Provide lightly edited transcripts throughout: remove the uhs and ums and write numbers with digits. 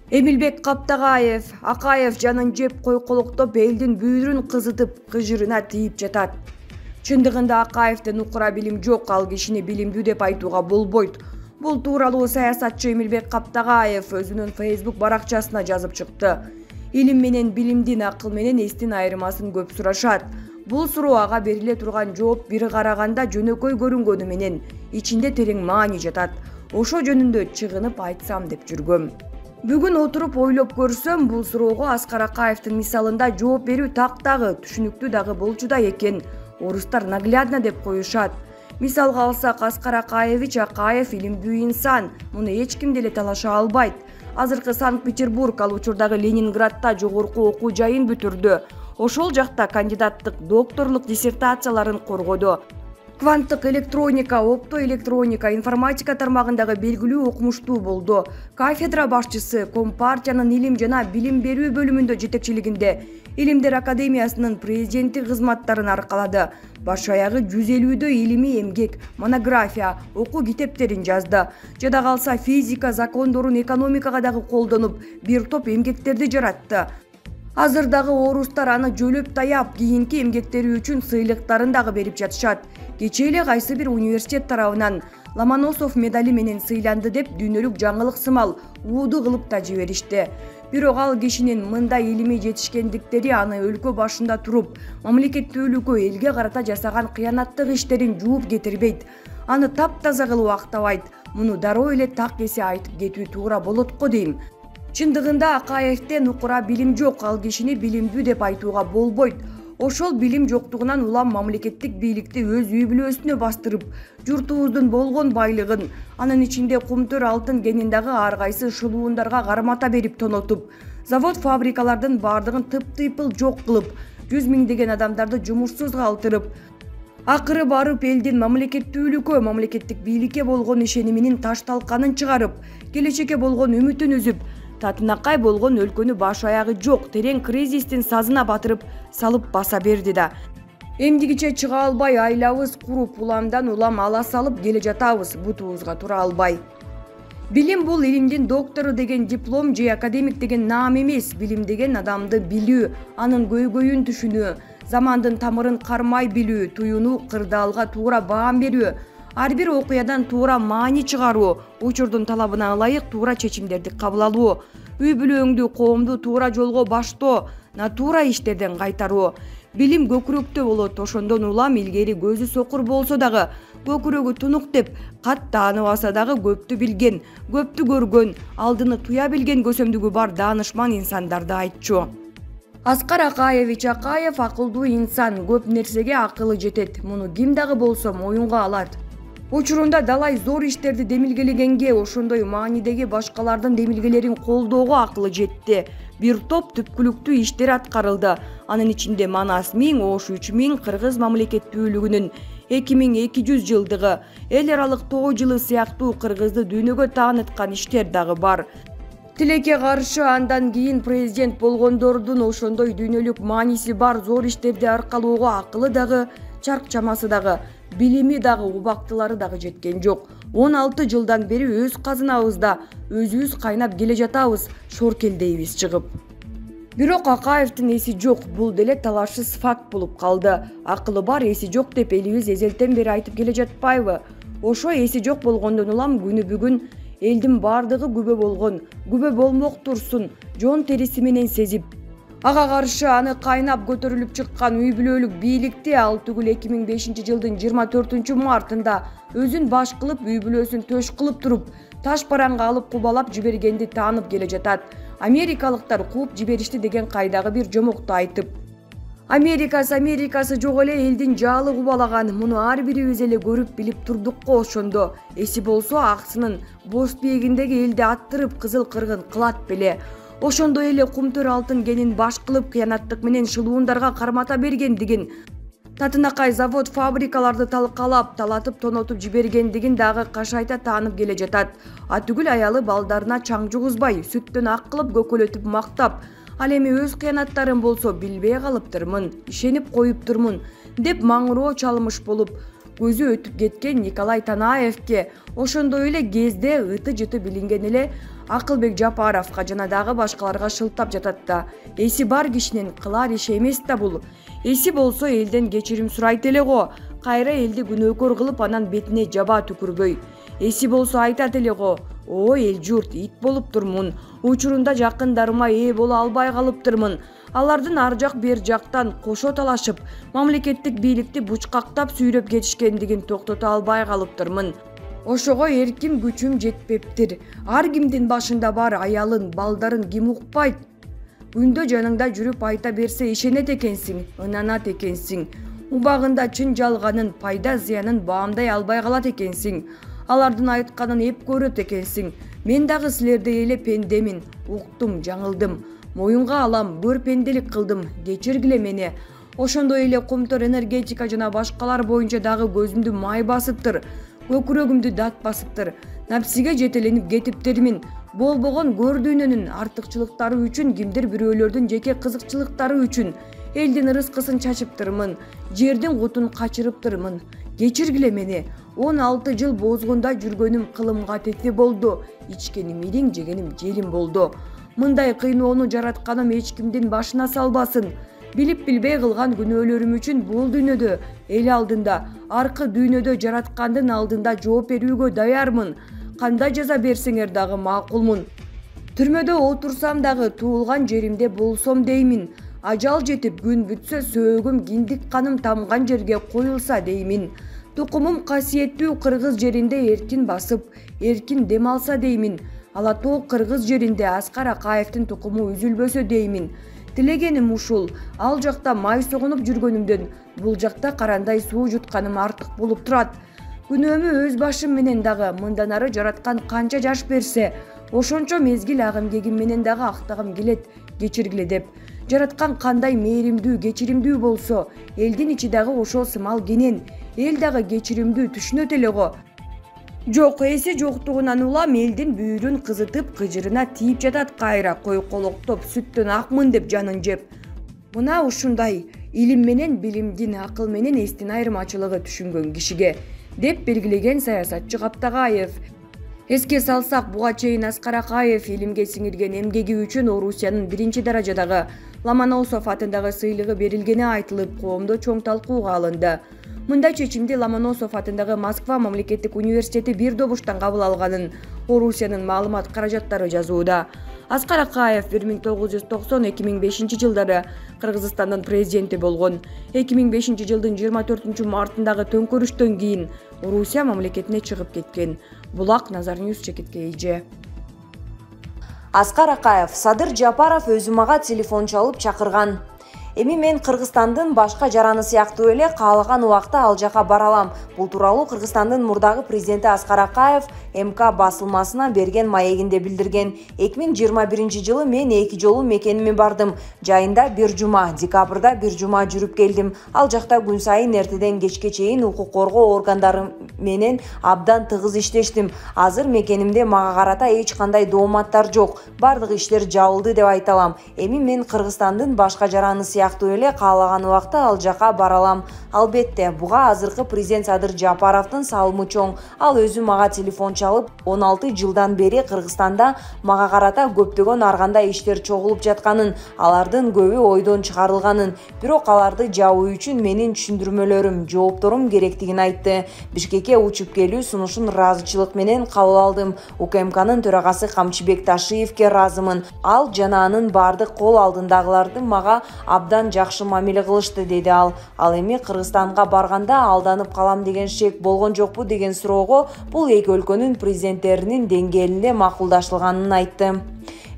Эмилбек Каптагаев, Акаев жанын жеп койколоктоп элдин бүйүрүн кызытып, кыжырына тийип жатат. Чындыгында Акаевде нукура билим жок, ал кишини билимдүү деп айтууга болбойт. Бул тууралуу саясатчы Эмилбек Каптагаев өзүнүн Facebook баракчасына жазып чыкты. Илим менен билимдин, акыл менен эстин айырмасын көп сурашат. Бул суроо ага бериле турган жооп бир караганда жөнөкөй көрүнгөнү менен ичинде терең маани жатат. Ошо жөнүндө чыгынып айтсам деп жүргөм. Бүгүн отуруп ойлоп көрсөм, бул суроого Аскар Акаевдин мисалында жооп берүү тактагы, түшүнүктүү дагы болчу да экен. Орустар наглядно деп коюшат. Мисалга алсак, Аскар Акаевич Акаев илимдүү инсан, муну эч ким деле талаша албайт. Азыркы Санкт-Петербург, ал учурдагы Ленинградта жогорку окуу жайын бүтүрдү. Ошол жакта кандидаттык, докторлук диссертацияларын коргоду. Кванттык электроника, оптоэлектроника, информатика тармагындагы белгилүү окумуштуу болду. Кафедра башчысы, Компартиянын илим жана билим берүү бөлүмүндө жетекчилигинде Илимдер Академиясынын президенти кызматтарын аркалады. Баш аягы 150дө илимий эмгек, монография, окуу китептерин жазды. Жада калса физика закондорун экономикага дагы колдонуп, бир топ эмгектерди жаратты. Азыр дагы орустар аны жөлөп таяп, кийинки эмгектери үчүн сыйлыктарын дагы берип жатышат. Кечээ эле кайсы бир университет тарабынан Ломоносов медали менен сыйланды деп дүйнөлүк жаңылык сымал ууду кылып да жиберишти. Бирок ал кишинин мындай илимий жетишкендиктери аны өлкө башында туруп, мамлекеттүүлүккө, элге карата жасаган кыянаттык иштерин жууп кетирбейт. Аны таптаза кылып актабайт. Муну дароо эле так эсе айтып кетүү туура болот го дейм. Чындыгында Акаевде нукура билим жок, ал кишини билимдүү деп айтууга болбойт. Ошол билим жоктугунан улам мамлекеттик бийликти өз үй бүлөсүнө бастырып, журтубуздун болгон байлыгын, анын ичинде кумтөр алтын кенин дагы ар кайсы шылуундарга кармата берип тонотуп, завод фабрикалардын бардыгын тыптыйпыл жок кылып, 100 миңдеген адамдарды жумушсуз калтырып, акыры барып элдин мамлекеттүүлүккө, мамлекеттик бийликке болгон ишениминин таш талканын чыгарып, келечекке болгон үмүтүн үзүп, татынакай болгон өлкөнү баш аягы жок терең кризистин сазына батырып салып баса берди да. Эмдигиче чыга албай айлабыз куруп, уламдан улам ала салып келе жатабыз, бутубузга тура албай. Билим бул илимдин доктору деген диплом же академик деген наам эмес. Билим деген адамды билүү, анын көйгөйүн түшүнүү, замандын тамырын кармай билүү, туюнуу, кырдаалга туура баам берүү, ар бир окуядан туура маани чыгаруу, учурдун талабына ылайык туура чечимдерди кабыл алуу, үй бүлөңдү, коомду туура жолго баштоо, натуура иштерден кайтаруу. Билим көкүрөктө болот, ошондон улам илгери көзү сокур болсо дагы, көкүрөгү тунук деп кат тааныбаса дагы көптү билген, көптү көргөн, алдыны туя билген көсөмдүгү бар даанышман инсандарды айтчу. Аскар Акаевич Акаев акылдуу инсан, көп нерсеге акылы жетет. Муну ким дагы болсо моюнга алат. Учурунда далай зор иштерди демилгелегенге, ошондой маанидеги башкалардын демилгелерин колдоого акылы жетти. Бир топ түпкүлүктүү иштер аткарылды. Анын ичинде Манас 1000, Ош 3000, Кыргыз мамлекеттүүлүгүнүн 2200 жылдыгы, эл аралык тоо жылы сыяктуу Кыргызды дүйнөгө тааныткан иштер дагы бар. Тилекке каршы андан кийин президент болгондордун ошондой дүйнөлүк мааниси бар зор иштерди аркалоого акылы дагы, чарк чамасы дагы, билими дагы, убактылары дагы жеткен жок. 16 жылдан бери өз казынабызда өзүбүз кайнап келе жатабыз, шоркелдейбиз чыгып. Бирок Акаевдин эси жок, бул деле талашсыз факт болуп калды. Акылы бар, эси жок деп элибиз эзелтен бери айтып келе жатпайбы? Ошо эси жок болгондон улам күнү бүгүн элдин бардыгы күбө болгон, күбө болмок турсун, жон териси менен сезип, ага каршы аны кайнап көтөрүлүп чыккан үй бүлөлүк бийликти ал түгүл 2005 жылдын 24 мартында өзүн баш кылып, үй бүлөсүн төш кылып туруп, таш бараңга алып кубалап жибергенди таанып келе жатат. Америкалыктар кууп жиберишти деген кайдагы бир жомокту айтып. Америкасы жок эле элдин жаалы кубалаган, муну ар бирибиз эле көрүп билип турдук го ошондо. Эси болсо аксынын боз биегиндеги элди аттырып кызыл кыргын кылат беле. Ошондой эле кумтөр алтын кенин баш кылып кыянаттык менен шылуундарга кармата бергендигин, татынакай завод фабрикаларды талкалап, талатып тонотуп жибергендигин дагы кашайта таанып келе жатат. Түгүл аялы балдарына чаң жугузбай, сүттөн ак кылып көкөлөтүп мактап, ал эми өз кыянаттарым болсо билбей калыптырмын, ишенип коюптурмун деп маңыроо чалмыш болуп, көзү өтүп кеткен Николай Танаевке, ошондой эле кезде ыты-жыты билинген эле Акылбек Жапаровго жана дагы башкаларга шылтап жатат да. Эси бар кишинин кылар иши эмес да бул. Эси болсо элден кечирим сурайт эле го. Кайра элди күнөөкөр кылып анан бетине жаба түкүрбөй. Эси болсо айтат эле го. Ой эл журт, ит болуптурмун. Учурунда жакындарыма ээ боло албай калыптырмын. Алардын ар жак бер жактан кошо талашып, мамлекеттик бийликти бучкактап сүйрөп кетишкендигин токтото албай калыптырмын. Ошого эрким күчүм жетпептир. Ар кимдин башында бар аялын, балдарын ким укпайт? Күндө жаныңда жүрүп айта берсе ишенет экенсиң, ынанат экенсиң. Убагында чын жалганын, пайда зыянын баамдай албай калат экенсиң. Алардын айтканын эп көрөт экенсиң. Мен дагы силердей эле пендемин. Уктум, жаңылдым. Моюнга алам, бөр пенделик кылдым. Кечиргиле мени. Ошондой эле Комтор энергетика жана башкалар боюнча дагы көзүмдү май басыптыр. Көкүрөгүмдү дат басыптыр. Напсиге жетеленип кетиптирмин. Болбогон көрдүүнүнүн артыкчылыктары үчүн, кимдир бирөөлөрдүн жеке кызыкчылыктары үчүн элдин ырыскысын чачыптырмын. Жердин кутун качырыптырмын. Кечиргиле мени. 16 жыл бозгунда жүргөнүм кылымга тети болду. Ичкеним ириң, жегеним желим болду. Мындай кыйноону жаратканым эч кимдин башына салбасын. Билип билбей кылган күнөөлөрүм үчүн бул дүйнөдө, эл алдында, аркы дүйнөдө жараткандын алдында жооп берүүгө даярмын. Кандай жаза берсеңер дагы макулмун. Түрмөдө отурсам дагы туулган жеримде болсом деймин. Ажал жетип күн бүтсө сөөгүм киндик каным тамган жерге коюлса деймин. Тукумум касиеттүү кыргыз жеринде эркин басып, эркин дем алса деймин. Ала Тоо кыргыз жеринде Аскар Акаевдин тукуму үзүлбөсө деймин. Тилегеним ушул. Ал жакта май согунуп жүргөнүмдөн бул жакта карандай суу жутканым артык болуп турат. Күнөөмү өз башым менен дагы мындан ары жараткан канча жаш берсе, ошончо мезгил агым кегим менен дагы актагым келет, кечиргиле деп. Жараткан кандай мээримдүү, кечиримдүү болсо, элдин ичи дагы ошол сымал кенен, эл дагы кечиримдүү түшүнөт эле го. Жок, эси жоктугунан улам элдин бүйүрүн кызытып, кыжырына тийип жатат кайра, койколоктоп, сүттөн акмын деп жанын жеп. Мына ушундай илим менен билимдин, акыл менен эстин айырмачылыгы түшүнгөн кишиге, деп белгилеген саясатчы Каптагаев. Эске салсак, буга чейин Аскар Акаев илимге сиңирген эмгеги үчүн Орусиянын 1-даражадагы Ломоносов атындагы сыйлыгы берилгени айтылып, коомдо чоң талкууга алынды. Мындай чечимди Ломоносов атындагы Москва мамлекеттик университети бир добуштан кабыл алганын Орусиянын маалымат каражаттары жазууда. Аскар Акаев 1990-2005 жылдары Кыргызстандын президенти болгон. 2005 жылдын 24 мартындагы төңкөрүштөн кийин Орусия мамлекетине чыгып кеткен. Булак Назарньюз чекитке ийже. Аскар Акаев: Садыр Жапаров өзү мага телефон чалып чакырган. Эми мен Кыргызстандын башка жараны сыяктуу эле каалаган убакта ал жака бара алам. Бул тууралуу Кыргызстандын мурдагы президенти Аскар Акаев МК басылмасына берген маегинде билдирген. 2021 жылы мен 2 жолу мекениме бардым. Жайында бир жума, декабрда бир жума жүрүп келдим. Ал жакта күн сайын эртеден кечке чейин укук коргоо органдары менен абдан тыгыз иштештим. Азыр мекенимде мага карата эч кандай дооматтар жок. Бардык иштер жабылды деп айта алам. Эми мен Кыргызстандын башка жараны сыяктуу эле каалаган убакта ал жака бара алам. Албетте, буга азыркы президент Садыр Жапаровдун салымы чоң. Ал өзү мага телефон чалып, 16 жылдан бери Кыргызстанда мага карата көптөгөн аргандай иштер чогулуп жатканын, алардын көбү ойдон чыгарылганын, бирок аларды жабуу үчүн менин түшүндүрмөлөрүм, жоопторум керектигин айтты. Бишкекке учуп келүү сунушун ыраазычылык менен кабыл алдым. УКМКнын төрагасы Камчыбек Ташиевке ыраазымын. Ал жана анын бардык кол алдындагыларды мага абдан жакшы мамиле кылышты, деди ал. Ал эми Кыргызстанга барганда алданып калам деген шек болгон жокпу деген суроого бул эки өлкөнүн президенттеринин деңгээлинде макулдашылганын айтты.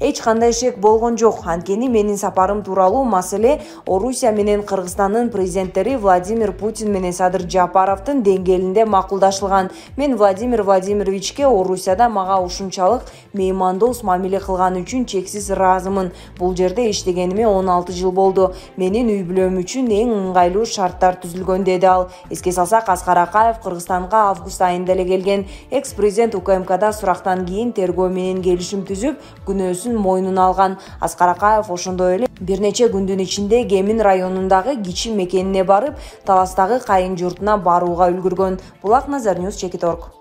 Эч кандай шек болгон жок. Анткени менин сапарым тууралуу маселе Орусия менен Кыргызстандын президенттери Владимир Путин менен Садыр Жапаровдун деңгээлинде макулдашылган. Мен Владимир Владимировичке Орусияда мага ушунчалык меймандос мамиле кылган үчүн чексиз ыраазымын. Бул жерде иштегениме 16 жыл болду. Менин үй бүлөм үчүн эң ыңгайлуу шарттар түзүлгөн, деди ал. Эске салсак, Аскар Акаев Кыргызстанга август айында эле келген. Экс-президент УКМКда сурактан кийин тергөө менен келишим түзүп, күнөөсүн мойнуна алган. Аскар Акаев ошондой эле бир нече күндүн ичинде Кемин районундагы кичи мекенине барып, таластагы кайын журтуна барууга үлгүргөн. Булак Назар Ньюс, Чекиторг.